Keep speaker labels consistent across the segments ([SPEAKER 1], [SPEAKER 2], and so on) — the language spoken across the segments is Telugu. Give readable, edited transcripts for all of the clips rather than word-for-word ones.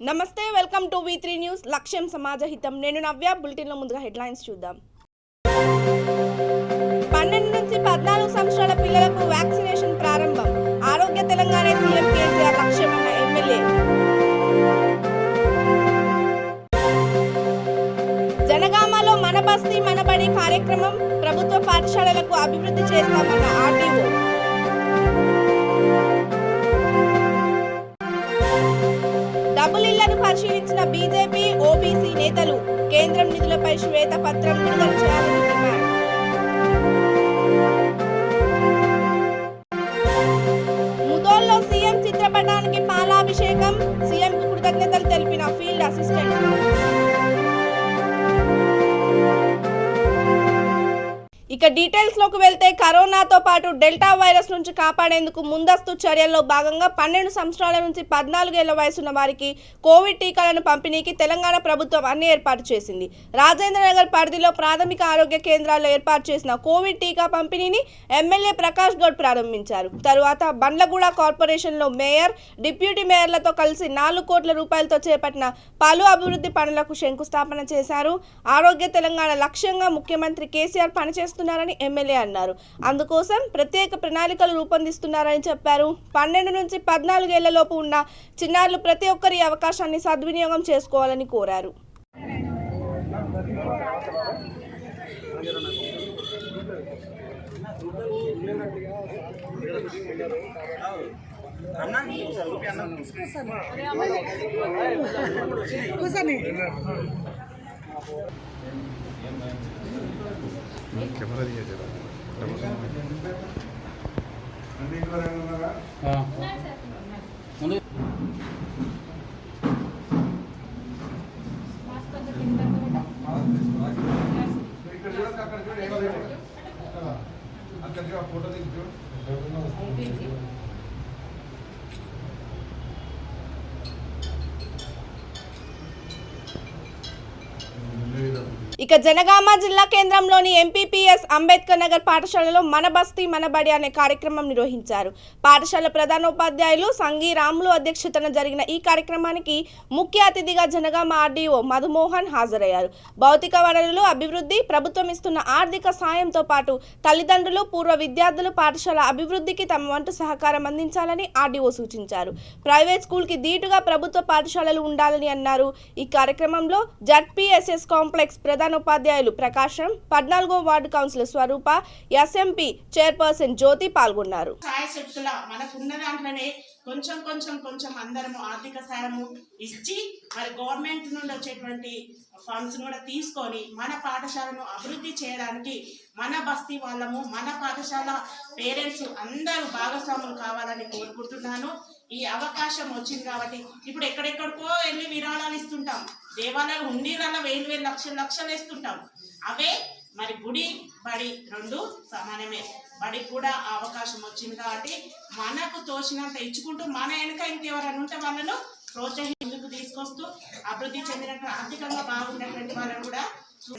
[SPEAKER 1] నమస్తే వెల్కమ్ టు V3 న్యూస్ లక్ష్యం సమాజహితం నేను నవ్య బులెటిన్ లో ముందుగా హెడ్లైన్స్ చూద్దాం 12 నుంచి 14 సంవత్సరాల పిల్లలకు వ్యాక్సినేషన్ ప్రారంభం ఆరోగ్య తెలంగాణ సీఎం కేసీఆర్ లక్ష్యమన్న ఎమ్మెల్యే జనగామలో మన బస్తీ మన బడి కార్యక్రమం ప్రభుత్వ పాఠశాలలకు అభివృద్ధి చేస్తామన్న ఆర్డీఓ డబుల్ ఇళ్లను పరిశీలించిన బీజేపీ ఓబీసీ నేతలు కేంద్రం నిధులపై శ్వేతపత్రం విడుదల చేయాలని డిమాండ్ ముదోల్లో సీఎం చిత్రపటానికి పాలాభిషేకం సీఎంకు కృతజ్ఞతలు తెలిపిన ఫీల్డ్ అసిస్టెంట్ ఇక డీటెయిల్స్ లోకి వెళ్తే కరోనాతో పాటు డెల్టా వైరస్ నుంచి కాపాడేందుకు ముందస్తు చర్యల్లో భాగంగా 12 సంవత్సరాల నుంచి 14 ఏళ్ల వయసున్న వారికి కోవిడ్ టీకాలను పంపిణీకి తెలంగాణ ప్రభుత్వం అన్ని ఏర్పాటు చేసింది. రాజేంద్రనగర్ పరిధిలో ప్రాథమిక ఆరోగ్య కేంద్రాల్లో ఏర్పాటు చేసిన కోవిడ్ టీకా పంపిణీని ఎమ్మెల్యే ప్రకాష్ గౌడ్ ప్రారంభించారు. తరువాత బండ్లగూడ కార్పొరేషన్లో మేయర్, డిప్యూటీ మేయర్లతో కలిసి 4 కోట్ల రూపాయలతో చేపట్టిన పలు అభివృద్ధి పనులకు శంకుస్థాపన చేశారు. ఆరోగ్య తెలంగాణ లక్ష్యంగా ముఖ్యమంత్రి కేసీఆర్ పనిచేస్తున్నారు ని ఎమ్మెల్యే అన్నారు. అందుకోసం ప్రత్యేక ప్రణాళికలు రూపొందిస్తున్నారని చెప్పారు. 12 నుంచి 14 ఏళ్లలోపు ఉన్న చిన్నారులు ప్రతి ఒక్కరి అవకాశాన్ని సద్వినియోగం చేసుకోవాలని కోరారు.
[SPEAKER 2] कैमरा दिया जरा फोटो
[SPEAKER 1] ఇక జనగామ జిల్లా కేంద్రంలోని ఎంపీపీఎస్ అంబేద్కర్ నగర్ పాఠశాలలో మన బస్తీ మన బడి అనే కార్యక్రమం నిర్వహించారు. పాఠశాల ప్రధానోపాధ్యాయులు సంఘీ రాములు అధ్యక్షతన జరిగిన ఈ కార్యక్రమానికి ముఖ్య అతిథిగా జనగామ ఆర్డీఓ మధుమోహన్ హాజరయ్యారు. భౌతిక వనరులు అభివృద్ధి, ప్రభుత్వం ఇస్తున్న ఆర్థిక సాయంతో పాటు తల్లిదండ్రులు, పూర్వ విద్యార్థులు పాఠశాల అభివృద్ధికి తమ వంతు సహకారం అందించాలని ఆర్డీఓ సూచించారు. ప్రైవేట్ స్కూల్కి దీటుగా ప్రభుత్వ పాఠశాలలు ఉండాలని అన్నారు. ఈ కార్యక్రమంలో జడ్పీఎస్ఎస్ కాంప్లెక్స్ ప్రధానోపాధ్యాయులు ప్రకాశం, 14వ వార్డు కౌన్సిలర్ స్వరూప, ఎస్ఎంపీ చైర్పర్సన్ జ్యోతి పాల్గొన్నారు.
[SPEAKER 3] మనకున్న దాంట్లోనే కొంచెం అందరము ఆర్థిక సాయము ఇచ్చి మరి గవర్నమెంట్ నుండి వచ్చేటువంటి ఫండ్స్ కూడా తీసుకొని మన పాఠశాలను అభివృద్ధి చేయడానికి మన బస్తీ వాళ్ళము, మన పాఠశాల పేరెంట్స్ అందరూ భాగస్వాములు కావాలని కోరుకుంటున్నాను. ఈ అవకాశం వచ్చింది కాబట్టి ఇప్పుడు ఎక్కడెక్కడికో వెళ్ళి విరాళాలు ఇస్తుంటాం, దేవాలయాలు హుండీలలో 1000 లక్షలు వేస్తుంటాం. అవే మరి గుడి బడి 2 సమానమే. బడికి కూడా అవకాశం వచ్చింది కాబట్టి మనకు తోచినంత ఇచ్చుకుంటూ మన వెనుక ఇంకెవరైనా ఉంటే వాళ్ళను ప్రోత్సహించుకు తీసుకొస్తూ అభివృద్ధి చెందినట్టు ఆర్థికంగా బాగున్నటువంటి వాళ్ళని కూడా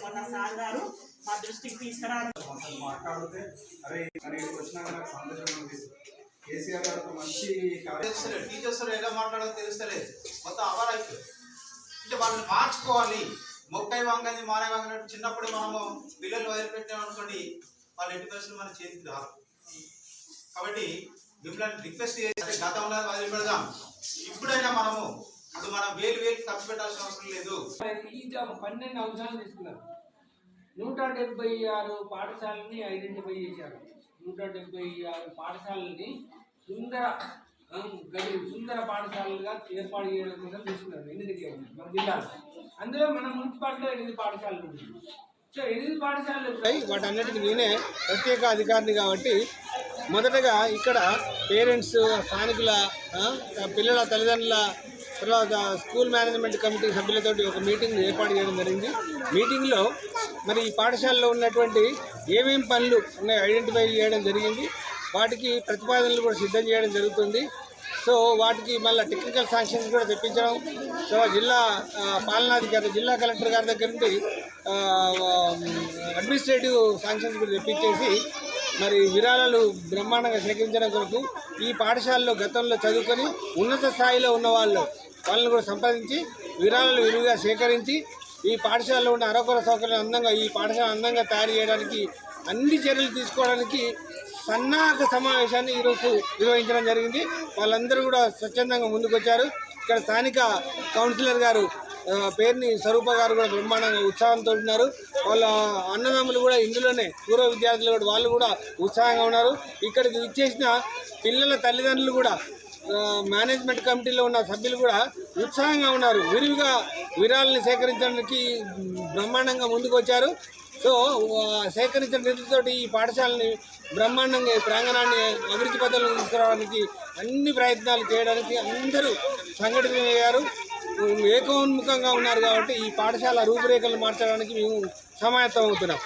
[SPEAKER 3] మొన్న సార్ గారు మా దృష్టికి తీసుకురావడం
[SPEAKER 4] కేసీఆర్ గారు మంచి టీచర్స్ ఎలా మాట్లాడాలో తెలుస్తలేదు, మొత్తం అవర్ అయిపోయి అంటే వాళ్ళని మార్చుకోవాలి. మొక్కై వంగని మానే వంగనట్టు చిన్నప్పుడు మనము పిల్లలు వదిలిపెట్టామనుకోండి వాళ్ళ ఇంటి పరిస్థితులు మన చేతికి రాదు. కాబట్టి మిమ్మల్ని రిక్వెస్ట్ చేసి గతంలో వదిలిపెడదాం, ఇప్పుడైనా ఇప్పుడు మనం వేలు ఖర్చు పెట్టాల్సిన అవసరం లేదు.
[SPEAKER 5] 12 అంశాలు తీసుకున్నారు. 176 పాఠశాలని ఐడెంటిఫై చేశారు. 176 పాఠశాలని సుందర పాఠశాలలుగా ఏర్పాటు చేయడం కోసం తీసుకున్నారు. 8 మన జిల్లాలో, అందులో మన మున్సిపాలిటీలో 8 పాఠశాలలు ఉన్నాయి. సో 8 పాఠశాలలు వాటన్నిటికీ నేనే ప్రత్యేక అధికారిని కాబట్టి మొదటగా ఇక్కడ పేరెంట్స్, స్థానికుల పిల్లల తల్లిదండ్రుల తర్వాత స్కూల్ మేనేజ్మెంట్ కమిటీ సభ్యులతో ఒక మీటింగ్ ఏర్పాటు చేయడం జరిగింది. మీటింగ్లో మరి ఈ పాఠశాలలో ఉన్నటువంటి ఏమేమి పనులు ఉన్నాయో ఐడెంటిఫై చేయడం జరిగింది. వాటికి ప్రతిపాదనలు కూడా సిద్ధం చేయడం జరుగుతుంది. సో వాటికి మళ్ళీ టెక్నికల్ శాంక్షన్స్ కూడా తెప్పించడం, సో జిల్లా పాలనాధికారి, జిల్లా కలెక్టర్ గారి దగ్గర నుండి అడ్మినిస్ట్రేటివ్ శాంక్షన్స్ కూడా తెప్పించేసి మరి విరాళాలు బ్రహ్మాండంగా సేకరించడం కొరకు ఈ పాఠశాలలో గతంలో చదువుకొని ఉన్నత స్థాయిలో ఉన్న వాళ్ళు వాళ్ళని కూడా సంప్రదించి విరాళాలు విరివిగా సేకరించి ఈ పాఠశాలలో ఉన్న అరకొర సౌకర్యాలు అందంగా ఈ పాఠశాల అందంగా తయారు చేయడానికి అన్ని చర్యలు తీసుకోవడానికి సన్నాహక సమావేశాన్ని ఈరోజు నిర్వహించడం జరిగింది. వాళ్ళందరూ కూడా స్వచ్ఛందంగా ముందుకొచ్చారు. ఇక్కడ స్థానిక కౌన్సిలర్ గారు పేరుని స్వరూప గారు కూడా బ్రహ్మాండంగా ఉత్సాహంతో ఉన్నారు. వాళ్ళ అన్నదమ్ములు కూడా ఇందులోనే పూర్వ విద్యార్థులు కూడా వాళ్ళు కూడా ఉత్సాహంగా ఉన్నారు. ఇక్కడికి ఇచ్చేసిన పిల్లల తల్లిదండ్రులు కూడా మేనేజ్మెంట్ కమిటీలో ఉన్న సభ్యులు కూడా ఉత్సాహంగా ఉన్నారు. విరివిగా విరాళాలను సేకరించడానికి బ్రహ్మాండంగా ముందుకు వచ్చారు. సో సేకరించిన నిధులతోటి ఈ పాఠశాలని బ్రహ్మాండంగా ఈ ప్రాంగణాన్ని అభివృద్ధి పథంలో తీసుకురావడానికి అన్ని ప్రయత్నాలు చేయడానికి అందరూ సంఘటితమయ్యారు, ఏకోన్ముఖంగా ఉన్నారు. కాబట్టి ఈ పాఠశాల రూపురేఖలు మార్చడానికి మేము సమాయత్తం అవుతున్నాం.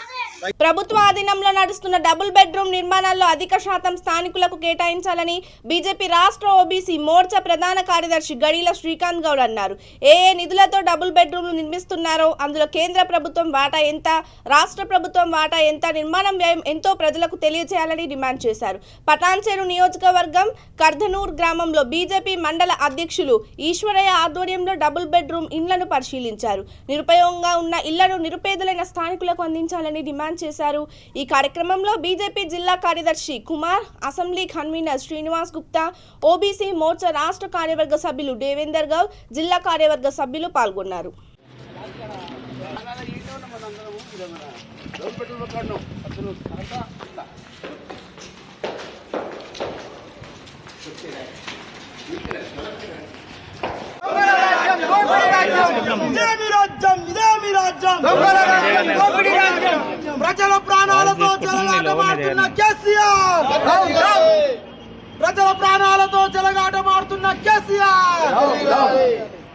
[SPEAKER 1] ప్రభుత్వ ఆధీనంలో నడుస్తున్న డబుల్ బెడ్రూమ్ నిర్మాణాల్లో అధిక శాతం స్థానికులకు కేటాయించాలని బీజేపీ రాష్ట్ర ఓబీసీ మోర్చా ప్రధాన కార్యదర్శి గడీల శ్రీకాంత్ గౌడ్ అన్నారు. ఏ నిధులతో డబుల్ బెడ్రూమ్లు నిర్మిస్తున్నారో అందులో కేంద్ర ప్రభుత్వం వాటా ఎంత, రాష్ట్ర ప్రభుత్వం వాటా ఎంత, నిర్మాణం వ్యయం ఎంతో ప్రజలకు తెలియజేయాలని డిమాండ్ చేశారు. పటాన్చెరు నియోజకవర్గం కర్ధనూర్ గ్రామంలో బీజేపీ మండల అధ్యక్షులు ఈశ్వరయ్య ఆధ్వర్యంలో డబుల్ బెడ్రూమ్ ఇండ్లను పరిశీలించారు. నిరుపయోగంగా ఉన్న ఇళ్లను నిరుపేదలైన స్థానికులకు అందించాలని డిమాండ్ చేశారు. ఈ కార్యక్రమంలో బీజేపీ జిల్లా కార్యదర్శి Kumar, assembly convener Srinivas Gupta, OBC Morcha రాష్ట్ర కార్యవర్గ సభ్యులు దేవేందర్ గౌడ్, జిల్లా కార్యవర్గ సభ్యులు పాల్గొన్నారు.
[SPEAKER 6] ప్రజల ప్రాణాలతో చెలగాటమాడుతున్న కేసీఆర్, ప్రజల ప్రాణాలతో చెలగాటమాడుతున్న కేసీఆర్,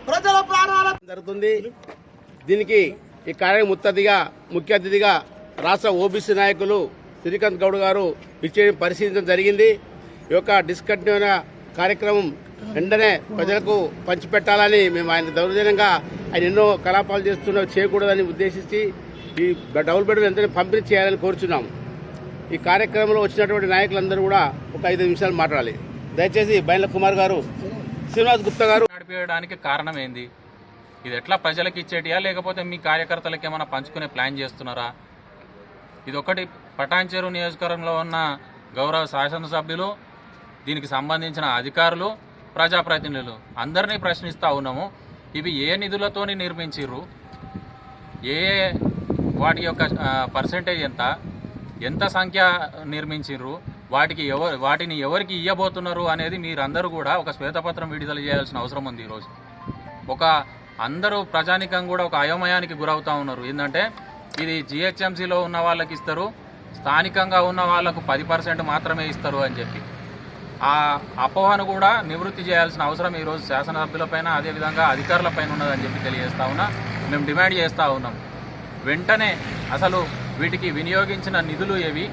[SPEAKER 6] ప్రజల ప్రాణాల
[SPEAKER 7] జరుగుతుంది. దీనికి ఈ కార్యక్రమం ముఖ్య అతిథిగా రాష్ట్ర ఓబీసీ నాయకులు శ్రీకాంత్ గౌడ్ గారు పరిశీలించడం జరిగింది. ఈ యొక్క డిస్కంటిన్యూ కార్యక్రమం వెంటనే ప్రజలకు పంచిపెట్టాలని మేము ఆయన దౌర్జన్యంగా ఆయన ఎన్నో కలాపాలు చేయకూడదని ఉద్దేశించి ఈ డబుల్ బెడ్రూమ్ వెంటనే పంపిణీ చేయాలని కోరుచున్నాం. ఈ కార్యక్రమంలో వచ్చినటువంటి నాయకులందరూ కూడా ఒక 5 నిమిషాలు మాట్లాడాలి. దయచేసి బైండ్ల కుమార్ గారు, శ్రీనివాస్ గుప్తా గారు.
[SPEAKER 8] నడిపేయడానికి కారణం ఏంది? ఇది ఎట్లా ప్రజలకు ఇచ్చేటియా లేకపోతే మీ కార్యకర్తలకు ఏమైనా పంచుకునే ప్లాన్ చేస్తున్నారా? ఇది ఒకటి. పటాన్చెరు నియోజకవర్గంలో ఉన్న గౌరవ శాసనసభ్యులు, దీనికి సంబంధించిన అధికారులు, ప్రజాప్రతినిధులు అందరినీ ప్రశ్నిస్తూ ఉన్నాము. ఇవి ఏ నిధులతోని నిర్మించిర్రు, ఏ వాటి యొక్క పర్సెంటేజ్ ఎంత సంఖ్య నిర్మించిర్రు, వాటిని ఎవరికి ఇవ్వబోతున్నారు అనేది మీరందరూ కూడా ఒక శ్వేతపత్రం విడుదల చేయాల్సిన అవసరం ఉంది. ఈరోజు అందరూ ప్రజానికం కూడా ఒక అయోమయానికి గురవుతూ ఉన్నారు. ఏంటంటే ఇది జిహెచ్ఎంసీలో ఉన్న వాళ్ళకి ఇస్తారు, స్థానికంగా ఉన్న వాళ్లకు 10% మాత్రమే ఇస్తారు అని చెప్పి ఆ అపోహను కూడా నివృత్తి చేయాల్సిన అవసరం ఈరోజు శాసనసభ్యులపైన అదేవిధంగా అధికారులపైన ఉన్నదని చెప్పి తెలియజేస్తా ఉన్నా. మేము డిమాండ్ చేస్తూ ఉన్నాం, వెంటనే అసలు వీటికి వినియోగించిన నిధులు ఏవి,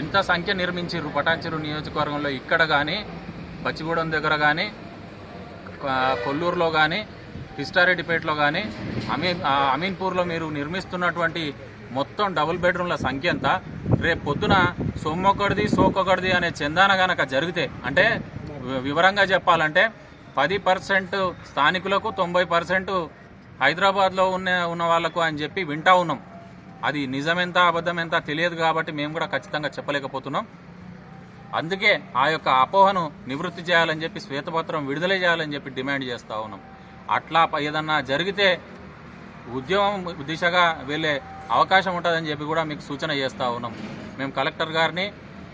[SPEAKER 8] ఎంత సంఖ్య నిర్మించారు పటాన్చెరు నియోజకవర్గంలో, ఇక్కడ కానీ బచ్చిగూడెం దగ్గర కానీ కొల్లూరులో కానీ కిష్టారెడ్డిపేటలో కానీ అమీన్పూర్లో మీరు నిర్మిస్తున్నటువంటి మొత్తం డబుల్ బెడ్రూమ్ల సంఖ్య ఎంత? రేపు పొద్దున సొమ్మొకటిది సోకొకటిది అనే చందాన గనక జరిగితే, అంటే వివరంగా చెప్పాలంటే 10% స్థానికులకు 90% హైదరాబాద్లో ఉన్న వాళ్లకు అని చెప్పి వింటా ఉన్నాం. అది నిజమెంత అబద్ధమెంత తెలియదు కాబట్టి మేము కూడా ఖచ్చితంగా చెప్పలేకపోతున్నాం. అందుకే ఆ యొక్క అపోహను నివృత్తి చేయాలని చెప్పి శ్వేతపత్రం విడుదల చేయాలని చెప్పి డిమాండ్ చేస్తూ ఉన్నాం. అట్లా ఏదన్నా జరిగితే ఉద్యమం దిశగా వెళ్ళే అవకాశం ఉంటుందని చెప్పి కూడా మీకు సూచన చేస్తూ ఉన్నాం. మేము కలెక్టర్ గారిని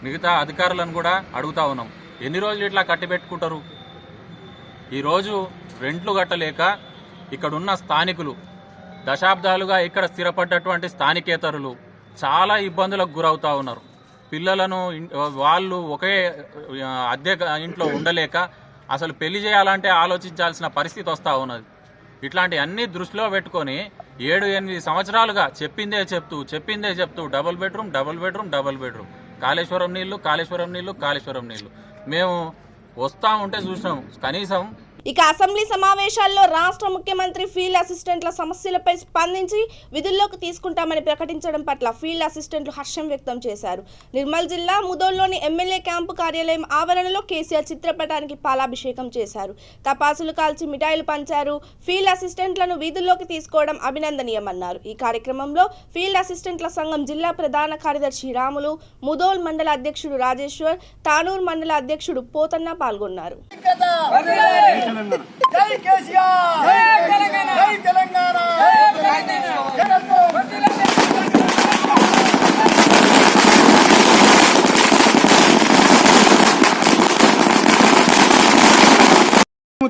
[SPEAKER 8] మిగతా అధికారులను కూడా అడుగుతూ ఉన్నాం, ఎన్ని రోజులు ఇట్లా కట్టిపెట్టుకుంటారు? ఈరోజు రెంట్లు కట్టలేక ఇక్కడున్న స్థానికులు, దశాబ్దాలుగా ఇక్కడ స్థిరపడ్డటువంటి స్థానికేతరులు చాలా ఇబ్బందులకు గురవుతూ ఉన్నారు. పిల్లలను వాళ్ళు ఒకే అద్దె ఇంట్లో ఉండలేక అసలు పెళ్లి చేయాలంటే ఆలోచించాల్సిన పరిస్థితి వస్తూ ఉన్నది. ఇట్లాంటి అన్ని దృష్టిలో పెట్టుకొని 7-8 సంవత్సరాలుగా చెప్పిందే చెప్తూ డబుల్ బెడ్రూమ్, కాళేశ్వరం నీళ్లు. మేము వస్తూ ఉంటే చూసినాం, కనీసం
[SPEAKER 1] ఇక అసెంబ్లీ సమావేశాల్లో రాష్ట్ర ముఖ్యమంత్రి ఫీల్డ్ అసిస్టెంట్ల సమస్యలపై స్పందించి విధుల్లోకి తీసుకుంటామని ప్రకటించడం పట్ల ఫీల్డ్ అసిస్టెంట్లు హర్షం వ్యక్తం చేశారు. నిర్మల్ జిల్లా ముదోల్లోని ఎమ్మెల్యే క్యాంపు కార్యాలయం ఆవరణలో కేసీఆర్ చిత్రపటానికి పాలాభిషేకం చేశారు. టపాసులు కాల్చి మిఠాయిలు పంచారు. ఫీల్డ్ అసిస్టెంట్లను విధుల్లోకి తీసుకోవడం అభినందనీయమన్నారు. ఈ కార్యక్రమంలో ఫీల్డ్ అసిస్టెంట్ల సంఘం జిల్లా ప్రధాన కార్యదర్శి రాములు, ముదోల్ మండల అధ్యక్షుడు రాజేశ్వర్, తానూర్ మండల అధ్యక్షుడు పోతన్న పాల్గొన్నారు.
[SPEAKER 6] జై కేసీఆర్, జై తెలంగాణ,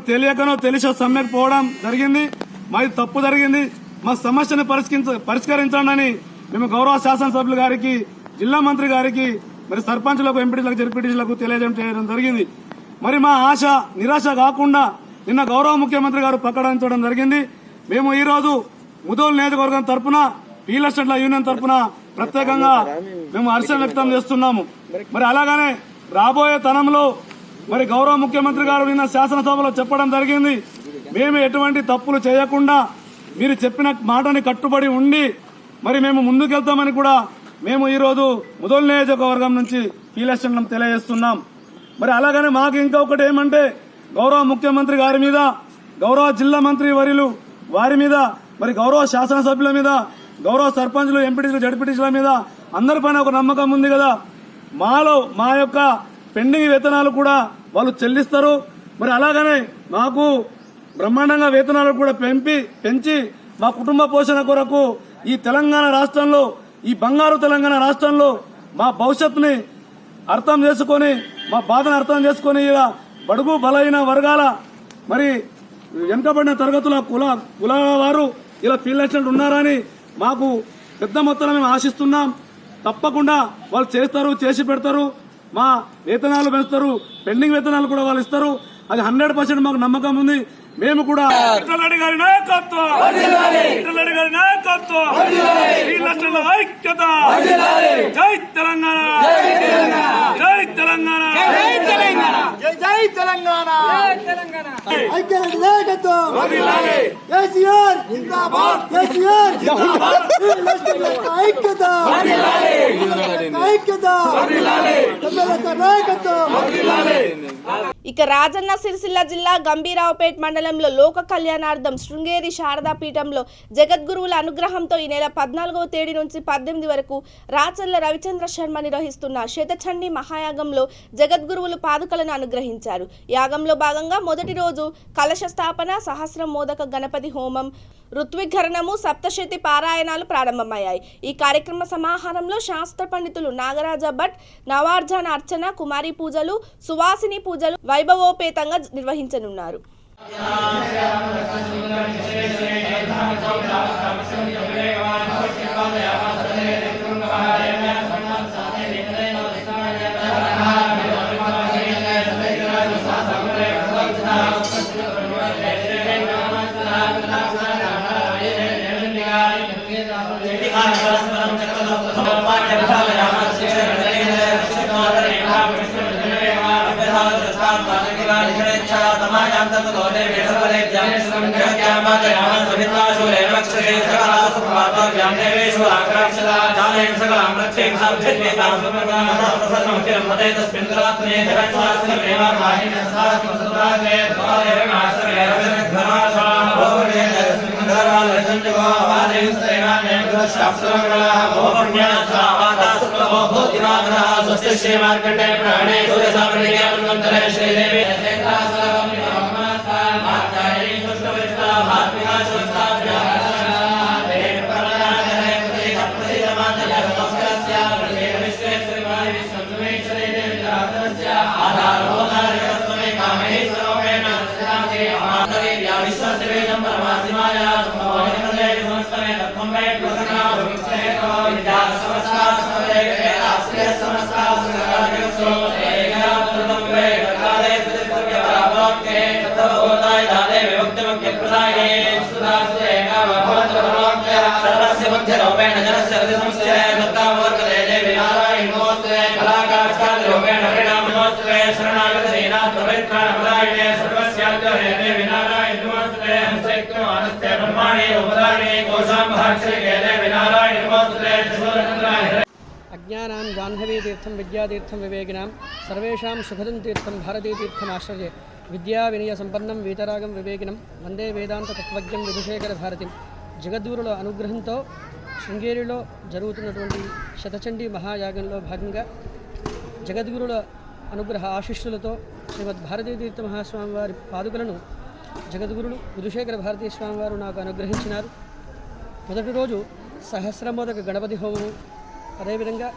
[SPEAKER 9] తెలియకనో తెలిసో సమ్మెకు పోవడం జరిగింది. మాది తప్పు జరిగింది. మా సమస్యను పరిష్కరించండి మేము గౌరవ శాసనసభ్యులు గారికి, జిల్లా మంత్రి గారికి, మరి సర్పంచులకు, ఎంపీటీలకు, జెడ్పీటీలకు తెలియజేయడం జరిగింది. మరి మా ఆశ నిరాశ కాకుండా నిన్న గౌరవ ముఖ్యమంత్రి గారు ప్రకటించడం జరిగింది. మేము ఈ రోజు ముదోల్ నియోజకవర్గం తరఫున ఫీల్డ్ అసిస్టెంట్ల యూనియన్ తరఫున ప్రత్యేకంగా మేము హర్షం వ్యక్తం చేస్తున్నాము. మరి అలాగనే రాబోయే తరంలో మరి గౌరవ ముఖ్యమంత్రి గారు నిన్న శాసనసభలో చెప్పడం జరిగింది. మేము ఎటువంటి తప్పులు చేయకుండా మీరు చెప్పిన మాటని కట్టుబడి ఉండి మరి మేము ముందుకెళ్తామని కూడా మేము ఈ రోజు ముదోల్ నియోజకవర్గం నుంచి ఫీల్డ్ అసిస్టెంట్లను తెలియజేస్తున్నాం. మరి అలాగనే మాకు ఇంకొకటి ఏమంటే గౌరవ ముఖ్యమంత్రి గారి మీద, గౌరవ జిల్లా మంత్రి వర్యులు వారి మీద, మరి గౌరవ శాసనసభ్యుల మీద, గౌరవ సర్పంచులు, ఎంపీటీలు, జడ్పీటీల మీద అందరిపైన ఒక నమ్మకం ఉంది కదా. మాలో మా యొక్క పెండింగ్ వేతనాలు కూడా వాళ్ళు చెల్లిస్తారు. మరి అలాగనే మాకు బ్రహ్మాండంగా వేతనాలు కూడా పెంచి మా కుటుంబ పోషణ కొరకు ఈ తెలంగాణ రాష్ట్రంలో, ఈ బంగారు తెలంగాణ రాష్ట్రంలో మా భవిష్యత్తుని అర్థం చేసుకొని, మా బాధను అర్థం చేసుకొని ఇలా బడుగు బలైన వర్గాల మరి వెనుకబడిన తరగతుల కులాల వారు ఇలా ఫీల్డ్ అసిస్టెంట్ ఉన్నారని మాకు పెద్ద మొత్తంలో మేము ఆశిస్తున్నాం. తప్పకుండా వాళ్ళు చేస్తారు, చేసి పెడతారు. మా వేతనాలు పెంచుతారు, పెండింగ్ వేతనాలు కూడా వాళ్ళు ఇస్తారు. అది 100% మాకు నమ్మకం ఉంది. మేము కూడా రెడ్డి గారి నాయకత్వం, రెడ్డి గారి నాయకత్వం, ఫీల్డ్ అసిస్టెంట్ల ఐక్యత. జై తెలంగాణ, జై తెలంగాణ,
[SPEAKER 6] జై తెలంగాణ, ఐక్యత నాయకత్వం, కేసీఆర్ జిందాబాద్, కేసీఆర్ జిందాబాద్, ఐక్యత, ఐక్యత, నాయకత్వం.
[SPEAKER 1] ఇక రాజన్న సిరిసిల్ల జిల్లా గంభీరావుపేట్ మండలంలో లోక కళ్యాణార్థం శృంగేరి శారదా పీఠంలో జగద్గురువుల అనుగ్రహంతో ఈ నెల 14వ తేదీ నుంచి 18 వరకు రాచర్ల రవిచంద్ర శర్మ నిర్వహిస్తున్న శతచండీ మహాయాగంలో జగద్గురువులు పాదుకలను అనుగ్రహించారు. యాగంలో భాగంగా మొదటి రోజు కలశ స్థాపన, సహస్రం మోదక గణపతి హోమం, ఋత్విఘరణము, సప్తశతి పారాయణాలు ప్రారంభమయ్యాయి. ఈ కార్యక్రమ సమాహారంలో శాస్త్ర పండితులు నాగరాజ భట్ నవార్జాన అర్చన, కుమారి పూజలు, సువాసిని పూజలు వైభవోపేతంగా నిర్వహించనున్నారు.
[SPEAKER 10] शरणागत అజ్ఞానాం జాహ్నవీ తీర్థం విద్యాతీర్థం వివేకినాం సర్వేషాం సుఖదం తీర్థం భారతీతీర్థమాశ్రయే విద్యా వినయ సంపన్నం వీతరాగం వివేకినం వందే వేదాంత తత్వజ్ఞం విధుశేఖర భారతి. జగద్గురుల అనుగ్రహంతో శృంగేరిలో జరుగుతున్నటువంటి శతచండీ మహాయాగంలో భాగంగా జగద్గురుల అనుగ్రహ ఆశీస్సులతో శ్రీమద్ భారతీతీర్థ మహాస్వామి వారి పాదుకలను జగద్గురులు విధుశేఖర భారతీ స్వామి వారు నాకు అనుగ్రహించినారు. మొదటి రోజు సహస్రమోదక గణపతి హోమము, అదేవిధంగా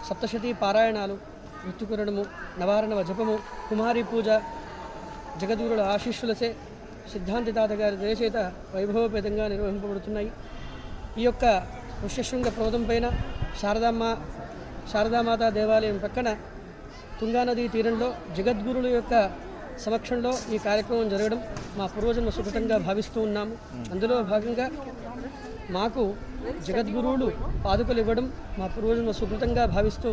[SPEAKER 10] సప్తశతీ పారాయణాలు, మృత్యుకురణము, నవారణవ జపము, కుమారి పూజ జగద్గురుల ఆశీస్సులచే సిద్ధాంతి తాత గారి దయచేత వైభవపేతంగా నిర్వహింపబడుతున్నాయి. ఈ యొక్క ఋష్యశృంగ పర్వతం పైన శారదామాత దేవాలయం పక్కన తుంగానదీ తీరంలో జగద్గురుల యొక్క సమక్షంలో ఈ కార్యక్రమం జరగడం మా పూర్వజన్మ సుకృతంగా భావిస్తూ ఉన్నాము. అందులో భాగంగా మాకు జగద్గురువులు పాదుకలు ఇవ్వడం మా పూర్వజన్మ సుకృతంగా భావిస్తూ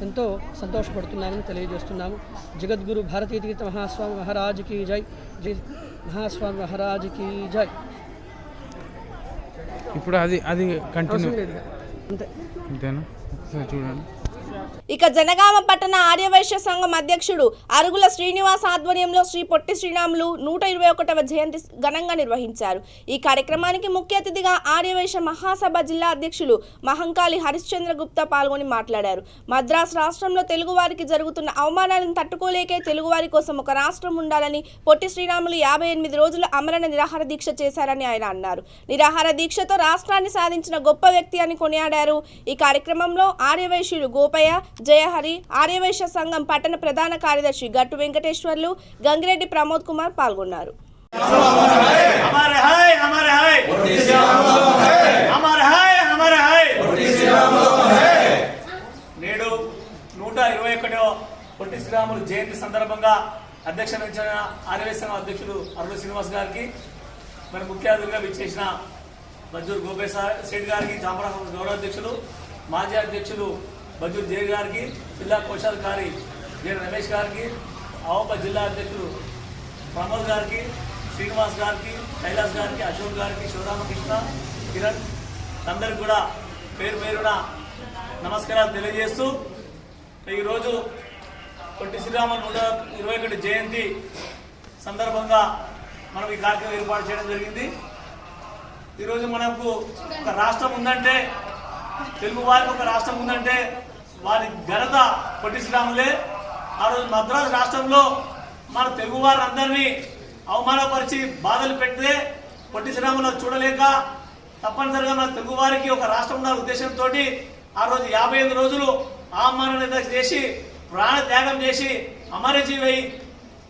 [SPEAKER 10] ఎంతో సంతోషపడుతున్నామని తెలియజేస్తున్నాము. జగద్గురు భారతీతీర్థ మహాస్వామి మహారాజుకి జై, జై మహాస్వామి మహారాజుకి జై.
[SPEAKER 11] ఇప్పుడు అది కంటిన్యూ
[SPEAKER 10] అంతే
[SPEAKER 11] అంతేనా? చూడండి.
[SPEAKER 1] ఇక జనగామ పట్టణ ఆర్యవైశ్య సంఘం అధ్యక్షుడు అరుగుల శ్రీనివాస్ ఆధ్వర్యంలో శ్రీ పొట్టి శ్రీరాములు 121వ జయంతి ఘనంగా నిర్వహించారు. ఈ కార్యక్రమానికి ముఖ్య అతిథిగా ఆర్యవైశ్య మహాసభ జిల్లా అధ్యక్షులు మహంకాళి హరిశ్చంద్ర గుప్తా పాల్గొని మాట్లాడారు. మద్రాసు రాష్ట్రంలో తెలుగువారికి జరుగుతున్న అవమానాలను తట్టుకోలేకే తెలుగువారి కోసం ఒక రాష్ట్రం ఉండాలని పొట్టి శ్రీరాములు 58 రోజుల అమరణ నిరాహార దీక్ష చేశారని ఆయన అన్నారు. నిరాహార దీక్షతో రాష్ట్రాన్ని సాధించిన గొప్ప వ్యక్తి అని కొనియాడారు. ఈ కార్యక్రమంలో ఆర్యవైశ్యులు గోపయ్య, జయహరి, ఆర్యవైశ్య సంఘం పట్టణ ప్రధాన కార్యదర్శి గట్టు వెంకటేశ్వర్లు, గంగిరెడ్డి ప్రమోద్ కుమార్ పాల్గొన్నారు.
[SPEAKER 9] నేడు 121వ పొట్టి శ్రీరాములు జయంతి సందర్భంగా అధ్యక్షత వహించిన ఆర్యవైశ్య సంఘం అధ్యక్షుడు అరుణ శ్రీనివాస్ గారికి, మరి ముఖ్య అతిథిగా విచ్చేసిన బజ్జూరు గోపేశ్ శెట్టి గారికి, జాంబరావు గౌరవ అధ్యక్షులు, మాజీ అధ్యక్షులు బజ్జూరు జయ గారికి, జిల్లా కోశాధికారి జె రమేష్ గారికి, ఆవప జిల్లా అధ్యక్షులు ప్రమోద్ గారికి, శ్రీనివాస్ గారికి, కైలాస్ గారికి, అశోక్ గారికి, శివరామకృష్ణ, కిరణ్ అందరికి కూడా పేరు పేరున నమస్కారాలు తెలియజేస్తూ, ఈరోజు పొట్టి శ్రీరాములు 121 జయంతి సందర్భంగా మనం ఈ కార్యక్రమం ఏర్పాటు చేయడం జరిగింది. ఈరోజు మనకు ఒక రాష్ట్రం ఉందంటే, తెలుగు వారికి ఒక రాష్ట్రం ఉందంటే వారి ఘనత పొట్టి శ్రీరాములే. ఆ రోజు మద్రాసు రాష్ట్రంలో మన తెలుగు వారందరినీ అవమానపరిచి బాధలు పెడితే పొట్టి శ్రీరాములు చూడలేక తప్పనిసరిగా మన తెలుగు వారికి ఒక రాష్ట్రం ఉన్న ఉద్దేశంతో ఆ రోజు 58 రోజులు అవమాన చేసి ప్రాణ త్యాగం చేసి అమరజీవి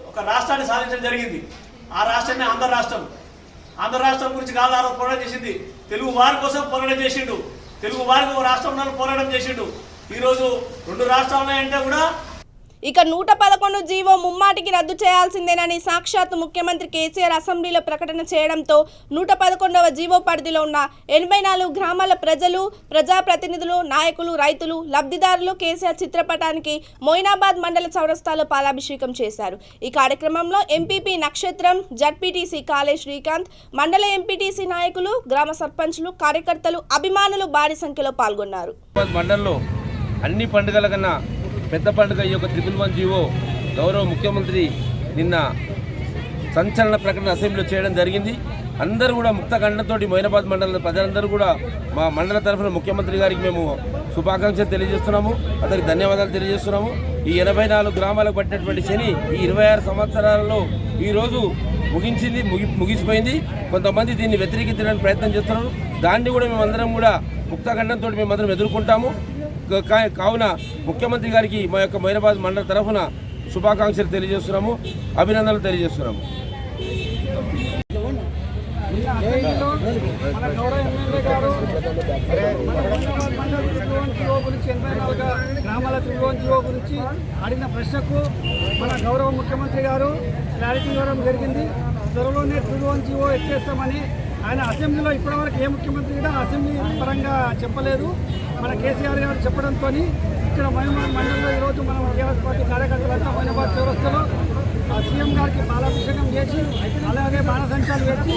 [SPEAKER 9] ఒక రాష్ట్రాన్ని సాధించడం జరిగింది. ఆ రాష్ట్రమే ఆంధ్ర రాష్ట్రం. ఆంధ్ర రాష్ట్రం గురించి కాదు ఆ రోజు పోరాటం చేసింది, తెలుగు వారి కోసం పోరాటం చేసిండు. తెలుగు వారికి ఒక రాష్ట్రంలో పోరాటం చేసిండు. ఈరోజు 2 రాష్ట్రాలు ఉన్నాయంటే కూడా
[SPEAKER 1] ఇక 111 జీవో ముమ్మాటికి రద్దు చేయాల్సిందేనని సాక్షాత్తు ముఖ్యమంత్రి కేసీఆర్ అసెంబ్లీలో ప్రకటన చేయడంతో 111వ జీవో పరిధిలో ఉన్న 84 గ్రామాల ప్రజలు, ప్రజాప్రతినిధులు, నాయకులు, రైతులు, లబ్ధిదారులు కేసీఆర్ చిత్రపటానికి మొయినాబాద్ మండల చౌరస్తాలో పాలాభిషేకం చేశారు. ఈ కార్యక్రమంలో ఎంపీపీ నక్షత్రం, జడ్పీటీసీ కాళే శ్రీకాంత్, మండల ఎంపీటీసీ నాయకులు, గ్రామ సర్పంచులు, కార్యకర్తలు, అభిమానులు భారీ సంఖ్యలో పాల్గొన్నారు.
[SPEAKER 12] మండలంలో అన్ని పండుగల కన్నా పెద్ద పండుగ ఈ యొక్క 111 జీవో గౌరవ ముఖ్యమంత్రి నిన్న సంచలన ప్రకటన అసెంబ్లీలో చేయడం జరిగింది. అందరూ కూడా ముక్త ఖండంతోటి మొయినాబాద్ మండల ప్రజలందరూ కూడా మా మండల తరఫున ముఖ్యమంత్రి గారికి మేము శుభాకాంక్షలు తెలియజేస్తున్నాము, అతనికి ధన్యవాదాలు తెలియజేస్తున్నాము. ఈ 84 గ్రామాలకు పట్టినటువంటి శని ఈ 26 సంవత్సరాలలో ఈరోజు ముగిసిపోయింది. కొంతమంది దీన్ని వ్యతిరేకించడానికి ప్రయత్నం చేస్తున్నారు. దాన్ని కూడా మేమందరం కూడా ముక్త ఖండంతో మేమందరం ఎదుర్కొంటాము. కావున ముఖ్యమంత్రి గారికి మా యొక్క మొయినాబాద్ మండల తరఫున శుభాకాంక్షలు తెలియజేస్తున్నాము, అభినందనలు తెలియజేస్తున్నాము.
[SPEAKER 10] మన గౌరవ ఎమ్మెల్యే గారు మండల జీవో గురించి 84 గ్రామాల జీవో గురించి అడిగిన ప్రశ్నకు మన గౌరవ ముఖ్యమంత్రి గారు క్లారిటీ ఇవ్వడం జరిగింది. త్వరలోనే జీవో ఎత్తేస్తామని ఆయన అసెంబ్లీలో ఇప్పటివరకు ఏ ముఖ్యమంత్రి కూడా అసెంబ్లీ పరంగా చెప్పలేదు. మన కేసీఆర్ గారు చెప్పడంతో ఇక్కడ మొయినాబాద్ మండలంలో ఈరోజు మనం టీఆర్ఎస్ పార్టీ కార్యకర్తలంతా మొయినాబాద్ చౌరస్తాలో
[SPEAKER 9] సీఎం గారికి పాలాభిషేకం చేసి అలాగే బాణసంచాలు వేసి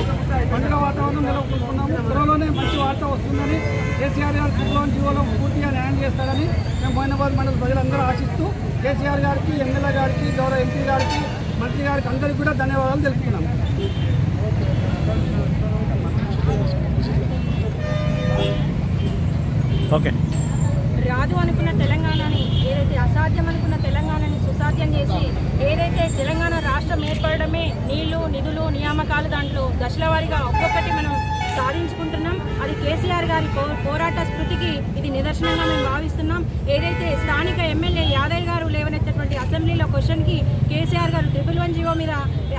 [SPEAKER 9] పండుగ వాతావరణం నెలకొల్పుకున్నాము. త్వరలోనే మంచి వార్త వస్తుందని కేసీఆర్ గారు ట్రిపుల్ జీవోలో పూర్తిగా న్యాయం చేస్తారని మేము మొయినాబాద్ మండల ప్రజలందరూ ఆశిస్తూ కేసీఆర్ గారికి, ఎమ్మెల్యే గారికి, గౌరవ ఎంపీ గారికి, మంత్రి గారికి అందరికీ కూడా ధన్యవాదాలు తెలుపుతున్నాము.
[SPEAKER 11] ఓకే.
[SPEAKER 13] రాదు అనుకున్న తెలంగాణని, ఏదైతే అసాధ్యం అనుకున్న తెలంగాణని సుసాధ్యం చేసి, ఏదైతే తెలంగాణ రాష్ట్రం ఏర్పడమే నీళ్లు, నిధులు, నియామకాలు దాంట్లో దశల వారీగా ఒక్కొక్కటి మనం సాధించుకుంటున్నాం. అది కేసీఆర్ గారి పోరాట స్మృతికి ఇది నిదర్శనంగా మేము భావిస్తున్నాం. ఏదైతే స్థానిక ఎమ్మెల్యే యాదయ్య గారు లేవనెత్తటువంటి అసెంబ్లీలో క్వశ్చన్కి కేసీఆర్ గారు 111 జీవో మీద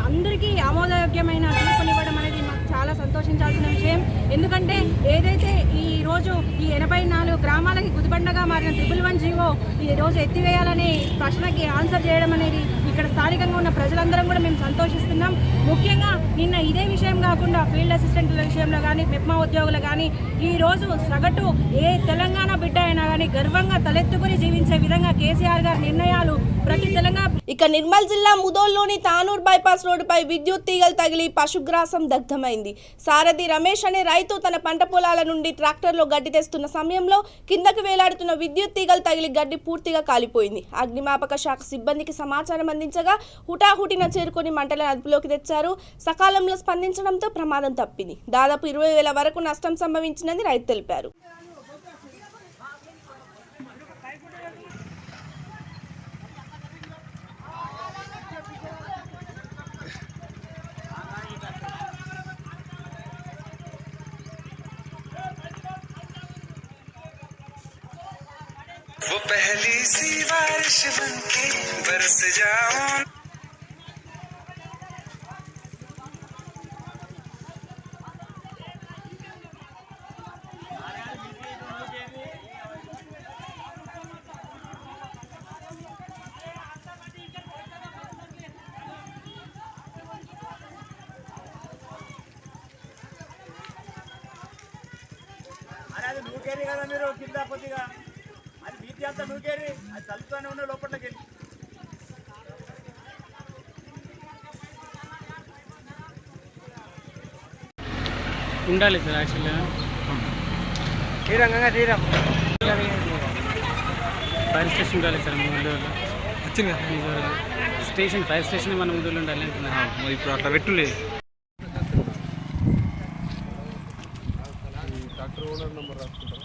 [SPEAKER 13] అందరికీ ఆమోదయోగ్యమైన తీర్పునివ్వడం అనేది మాకు చాలా సంతోషించాల్సిన విషయం. ఎందుకంటే ఏదైతే ఈరోజు ఈ 84 గ్రామాలకి గుదిబండగా మారిన 111 జీవో ఈరోజు ఎత్తివేయాలనే ప్రశ్నకి ఆన్సర్ చేయడం అనేది ఇక్కడ స్థానికంగా ఉన్న ప్రజలందరం కూడా మేము సంతోషిస్తున్నాం. ముఖ్యంగా నిన్న ఇదే విషయం కాకుండా ఫీల్డ్ అసిస్టెంట్ల విషయంలో కానీ, మెప్మా ఉద్యోగులు కానీ ఈరోజు సగటు ఏ తెలంగాణ బిడ్డ అయినా కానీ గర్వంగా తలెత్తుకుని జీవించే విధంగా కేసీఆర్ గారి నిర్ణయాలు ప్రతి తెలంగాణ.
[SPEAKER 1] ఇక నిర్మల్ జిల్లా ముదోల్లోని తానూర్ బైపాస్ రోడ్డుపై విద్యుత్ తీగలు తగిలి పశుగ్రాసం దగ్ధమైంది. సారథి రమేష్ అనే రైతు తన పంట పొలాల నుండి ట్రాక్టర్లో గడ్డి తెస్తున్న సమయంలో కిందకు వేలాడుతున్న విద్యుత్ తీగలు తగిలి గడ్డి పూర్తిగా కాలిపోయింది. అగ్నిమాపక శాఖ సిబ్బందికి సమాచారం అందించగా హుటాహుటిన చేరుకొని మంటలను అదుపులోకి తెచ్చారు. సకాలంలో స్పందించడంతో ప్రమాదం తప్పింది. దాదాపు 20,000 వరకు నష్టం సంభవించిందని రైతు తెలిపారు.
[SPEAKER 14] वो पहली सी बारिश बनके बरस जाऊं.
[SPEAKER 6] అది నూకేరి కదా మీరు కింద కొద్దిగా అది వీటి అంతా నూకేరి అది తలుపుతూనే ఉన్న లోపలికి వెళ్ళి
[SPEAKER 11] ఉండాలి సార్. యాక్చువల్గా
[SPEAKER 6] శ్రీరంగంగా శ్రీరామ్
[SPEAKER 11] ఫైర్ స్టేషన్ ఉండాలి సార్. ముందు వచ్చింది స్టేషన్, ఫైర్ స్టేషన్ మన ముందు ఉండాలి అంటున్నారు. ఇప్పుడు అట్లా పెట్టులేదు.
[SPEAKER 2] డాక్టర్ ఓనర్ నెంబర్ రాసుకుంటారు.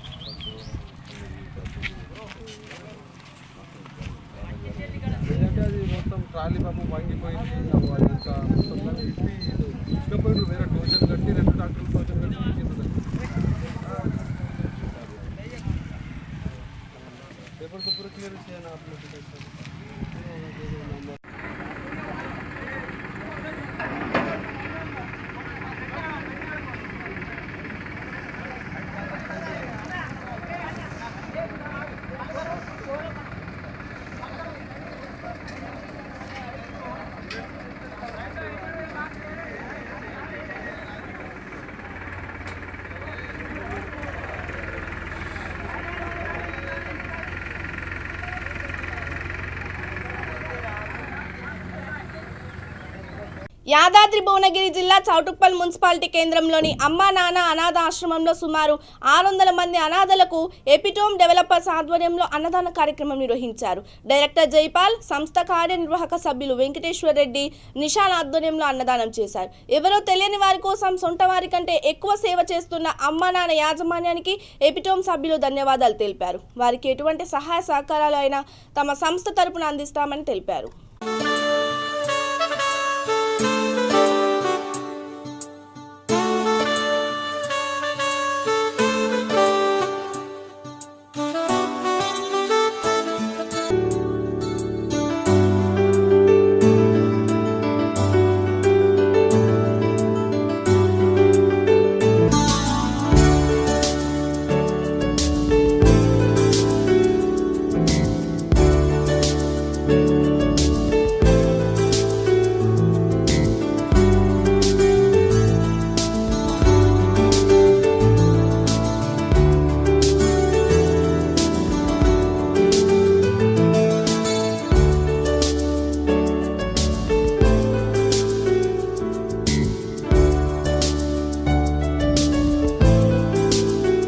[SPEAKER 2] ఎందుకంటే అది మొత్తం ట్రాలీ పాపం వంగిపోయింది. అది ఇంకా మొత్తం ఇప్పి తీసుకుపోయి వేరే టోషన్ కట్టి 2 డాక్టర్లు టోషన్ కట్టి పేపర్ సూపర్ క్లియర్ చేయాలి.
[SPEAKER 1] యాదాద్రి భువనగిరి జిల్లా చౌటుప్పల్ మున్సిపాలిటీ కేంద్రంలోని అమ్మా నాన్న అనాథ ఆశ్రమంలో సుమారు 600 మంది అనాథలకు ఎపిటోమ్ డెవలపర్స్ ఆధ్వర్యంలో అన్నదాన కార్యక్రమం నిర్వహించారు. డైరెక్టర్ జైపాల్, సంస్థ కార్యనిర్వాహక సభ్యులు వెంకటేశ్వర్ రెడ్డి, నిషాన్ ఆధ్వర్యంలో అన్నదానం చేశారు. ఎవరో తెలియని వారి కోసం సొంత వారి కంటే ఎక్కువ సేవ చేస్తున్న అమ్మా నాన్న యాజమాన్యానికి ఎపిటోమ్ సభ్యులు ధన్యవాదాలు తెలిపారు. వారికి ఎటువంటి సహాయ సహకారాలు అయినా తమ సంస్థ తరపున అందిస్తామని తెలిపారు.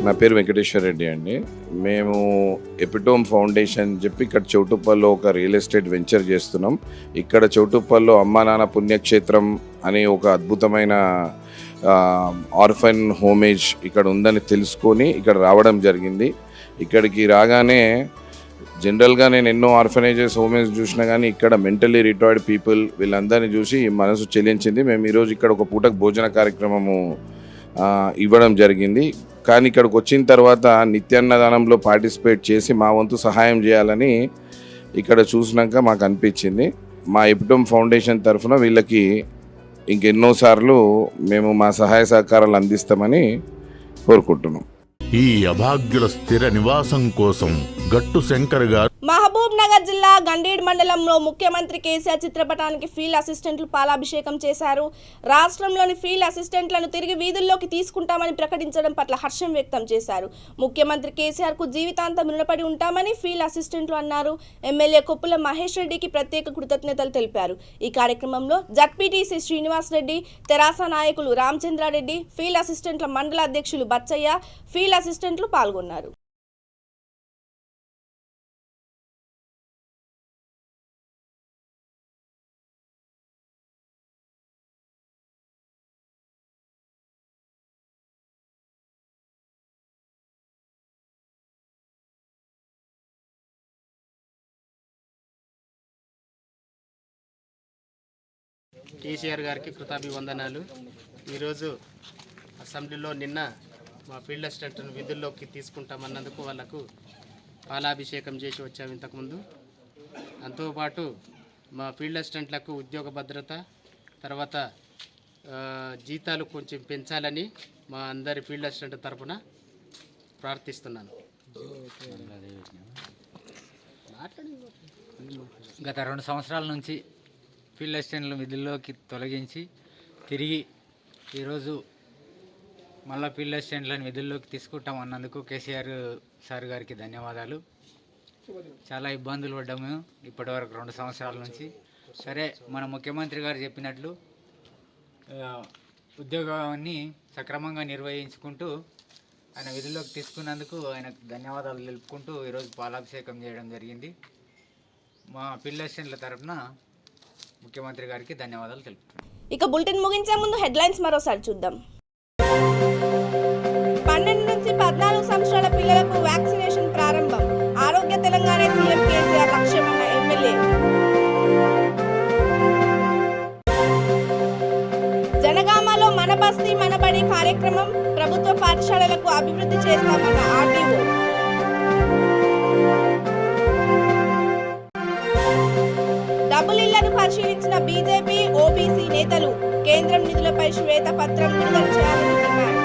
[SPEAKER 15] నా పేరు వెంకటేశ్వర రెడ్డి అండి. మేము ఎపిటోమ్ ఫౌండేషన్ చెప్పి ఇక్కడ చౌటుప్పల్లో ఒక రియల్ ఎస్టేట్ వెంచర్ చేస్తున్నాం. ఇక్కడ చౌటుప్పల్లో అమ్మా నాన్న పుణ్యక్షేత్రం అనే ఒక అద్భుతమైన ఆర్ఫన్ హోమేజ్ ఇక్కడ ఉందని తెలుసుకొని ఇక్కడ రావడం జరిగింది. ఇక్కడికి రాగానే జనరల్గా నేను ఎన్నో ఆర్ఫనేజెస్ హోమేజ్ చూసినా కానీ ఇక్కడ మెంటలీ రిటార్డ్ పీపుల్ వీళ్ళందరినీ చూసి మనసు చెల్లించింది. మేము ఈరోజు ఇక్కడ ఒక పూటకు భోజన కార్యక్రమము ఇవ్వడం జరిగింది. కానీ ఇక్కడికి వచ్చిన తర్వాత నిత్యాన్నదానంలో పార్టిసిపేట్ చేసి మా వంతు సహాయం చేయాలని ఇక్కడ చూసినాక మాకు అనిపించింది. మా ఎపిటోమ్ ఫౌండేషన్ తరఫున వీళ్ళకి ఇంకెన్నోసార్లు మేము మా సహాయ సహకారాలు అందిస్తామని కోరుకుంటున్నాం.
[SPEAKER 16] ఈ అభాగ్యుల స్థిర నివాసం కోసం గట్టు శంకర్ గారు
[SPEAKER 1] మహబూబ్ నగర్ జిల్లా గండీడ్ మండలంలో ముఖ్యమంత్రి కేసీఆర్ చిత్రపటానికి ఫీల్డ్ అసిస్టెంట్లు పాలాభిషేకం చేశారు. రాష్ట్రంలోని ఫీల్డ్ అసిస్టెంట్లను తిరిగి వీధుల్లోకి తీసుకుంటామని ప్రకటించడం పట్ల హర్షం వ్యక్తం చేశారు. ముఖ్యమంత్రి కేసీఆర్ కు జీవితాంతం రుణపడి ఉంటామని ఫీల్డ్ అసిస్టెంట్లు అన్నారు. ఎమ్మెల్యే కొప్పుల మహేష్ రెడ్డికి ప్రత్యేక కృతజ్ఞతలు తెలిపారు. ఈ కార్యక్రమంలో జడ్పీటీసీ శ్రీనివాస్ రెడ్డి, తెరాస నాయకులు రామచంద్రారెడ్డి, ఫీల్డ్ అసిస్టెంట్ల మండల అధ్యక్షులు బచ్చయ్య, ఫీల్డ్ అసిస్టెంట్లు పాల్గొన్నారు.
[SPEAKER 17] కేసీఆర్ గారికి కృతజ్ఞతలు. ఈరోజు అసెంబ్లీలో నిన్న మా ఫీల్డ్ అసిస్టెంట్ను విధుల్లోకి తీసుకుంటామన్నందుకు వాళ్ళకు పాలాభిషేకం చేసి వచ్చాము ఇంతకుముందు. అంతోపాటు మా ఫీల్డ్ అసిస్టెంట్లకు ఉద్యోగ భద్రత, తర్వాత జీతాలు కొంచెం పెంచాలని మా అందరి ఫీల్డ్ అసిస్టెంట్ తరఫున ప్రార్థిస్తున్నాను.
[SPEAKER 18] గత 2 సంవత్సరాల నుంచి ఫీల్డ్ అసిస్టెంట్ల విధుల్లోకి తొలగించి తిరిగి ఈరోజు మళ్ళీ ఫీల్డ్ అసిస్టెంట్లను విధుల్లోకి తీసుకుంటాం అన్నందుకు కేసీఆర్ సార్ గారికి ధన్యవాదాలు. చాలా ఇబ్బందులు పడ్డాము ఇప్పటివరకు 2 సంవత్సరాల నుంచి. సరే, మన ముఖ్యమంత్రి గారు చెప్పినట్లు ఉద్యోగాన్ని సక్రమంగా నిర్వహించుకుంటూ ఆయన విధుల్లోకి తీసుకున్నందుకు ఆయనకు ధన్యవాదాలు తెలుపుకుంటూ ఈరోజు పాలాభిషేకం చేయడం జరిగింది. మా ఫీల్డ్ అసిస్టెంట్ల తరఫున ముఖ్యమంత్రి గారికి ధన్యవాదాలు తెలుపుతున్నాను.
[SPEAKER 1] ఇక బులెటిన్ ముగించే ముందు హెడ్లైన్స్ మరోసారి చూద్దాం. 12 నుంచి 14 సంవత్సరాల పిల్లలకు వ్యాక్సినేషన్ ప్రారంభం. ఆరోగ్య తెలంగాణ సీఎం కేసీఆర్ లక్ష్యమన్న ఎమ్మెల్యే. జనగామలో మన బస్తీ మనబడి కార్యక్రమం. ప్రభుత్వ పాఠశాలలకు అభివృద్ధి చేస్తామన్న ఆర్డీఓ. డబుల్ ఇళ్లను పరిశీలించిన బీజేపీ, ఓబీసీ నేతలు. కేంద్రం నిధులపై శ్వేతపత్రం విడుదల చేయాలని డిమాండ్.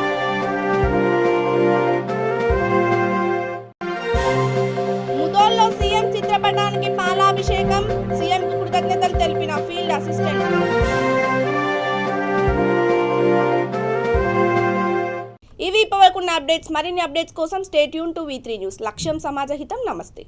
[SPEAKER 1] ముదోల్లో సీఎం చిత్రపటానికి పాలాభిషేకం. సీఎంకు కృతజ్ఞతలు తెలిపిన ఫీల్డ్ అసిస్టెంట్. ఇవి ఇప్పటివరకున్న అప్డేట్స్. మరిన్ని అప్డేట్స్ కోసం stay tune to V3 news. లక్ష్యం సమాజ హితం. నమస్తే.